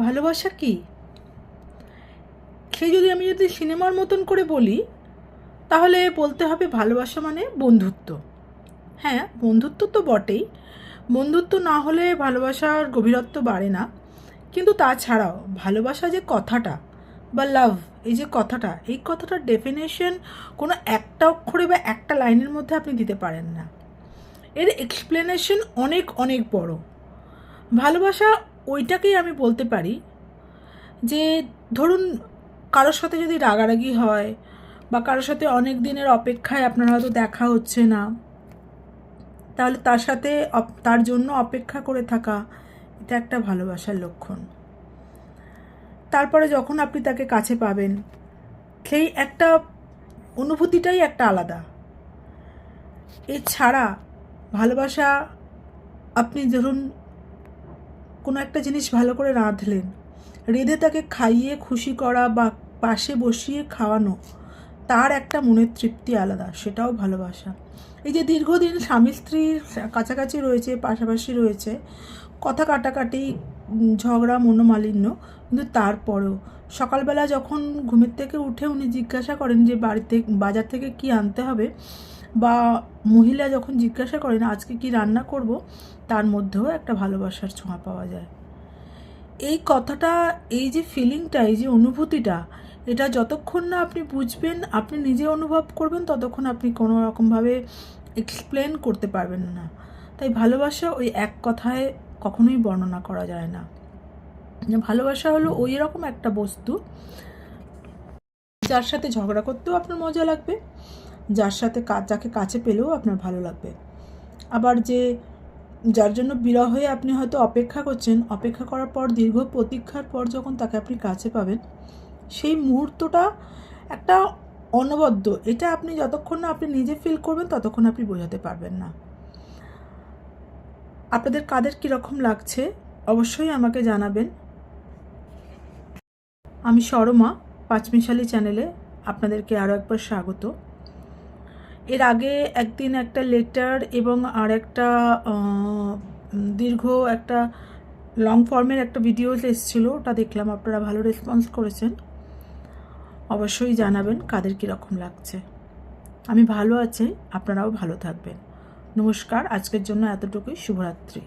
ভালোবাসা কি? সেই যদি সিনেমার মতন করে বলি, তাহলে বলতে হবে ভালোবাসা মানে বন্ধুত্ব। হ্যাঁ, বন্ধুত্ব তো বটেই। বন্ধুত্ব না হলে ভালোবাসার গভীরত্ব বাড়ে না। কিন্তু তাছাড়াও ভালোবাসা যে কথাটা বা লাভ, এই কথাটার ডেফিনেশন কোনো একটা অক্ষরে বা একটা লাইনের মধ্যে আপনি দিতে পারেন না। এর এক্সপ্লেনেশন অনেক অনেক বড়। ভালোবাসা ওইটাকেই আমি বলতে পারি যে, ধরুন কারোর সাথে যদি রাগারাগি হয় বা কারোর সাথে অনেক দিনের অপেক্ষায় আপনার হয়তো দেখা হচ্ছে না, তাহলে তার সাথে তার জন্য অপেক্ষা করে থাকা, এটা একটা ভালোবাসার লক্ষণ। তারপরে যখন আপনি তাকে কাছে পাবেন, সেই একটা অনুভূতিটাই একটা আলাদা। এছাড়া ভালোবাসা, আপনি ধরুন কোনো একটা জিনিস ভালো করে রাঁধলেন, রেঁধে তাকে খাইয়ে খুশি করা বা পাশে বসিয়ে খাওয়ানো, তার একটা মনের তৃপ্তি আলাদা, সেটাও ভালোবাসা। এই যে দীর্ঘদিন স্বামী স্ত্রীর কাছাকাছি রয়েছে, পাশাপাশি রয়েছে, কথা কাটাকাটি, ঝগড়া, মনোমালিন্য, কিন্তু তারপরেও সকালবেলা যখন ঘুমের থেকে উঠে উনি জিজ্ঞাসা করেন যে বাজার থেকে কি আনতে হবে, বা মহিলা যখন জিজ্ঞাসা করেন আজকে কি রান্না করব, তার মধ্যেও একটা ভালোবাসার ছোঁয়া পাওয়া যায়। এই কথাটা, এই যে ফিলিংটা, এই যে অনুভূতিটা, এটা যতক্ষণ না আপনি বুঝবেন, আপনি নিজে অনুভব করবেন, ততক্ষণ আপনি কোনো রকমভাবে এক্সপ্লেন করতে পারবেন না। তাই ভালোবাসা ওই এক কথায় কখনোই বর্ণনা করা যায় না। ভালোবাসা হলো ওই রকম একটা বস্তু, যার সাথে ঝগড়া করতেও আপনার মজা লাগবে, যাকে কাছে পেলেও আপনার ভালো লাগবে। আবার যার জন্য বিরহে আপনি হয়তো অপেক্ষা করছেন, অপেক্ষা করার পর দীর্ঘ প্রতীক্ষার পর যখন তাকে আপনি কাছে পাবেন, সেই মুহূর্তটা একটা অনবদ্য। এটা আপনি যতক্ষণ না আপনি নিজে ফিল করবেন, ততক্ষণ আপনি বোঝাতে পারবেন না। আপনাদের কাদের কীরকম লাগছে অবশ্যই আমাকে জানাবেন। আমি সরমা, পাঁচমিশালি চ্যানেলে আপনাদেরকে আরও একবার স্বাগত। এর আগে একদিন একটা লেটার এবং আর একটা দীর্ঘ একটা লং ফর্মের একটা ভিডিওস এসেছিলো, ওটা দেখলাম, আপনারা ভালো রেসপন্স করেছেন। অবশ্যই জানাবেন কাদের কীরকম লাগছে। আমি ভালো আছি, আপনারাও ভালো থাকবেন। নমস্কার, আজকের জন্য এতটুকুই। শুভরাত্রি।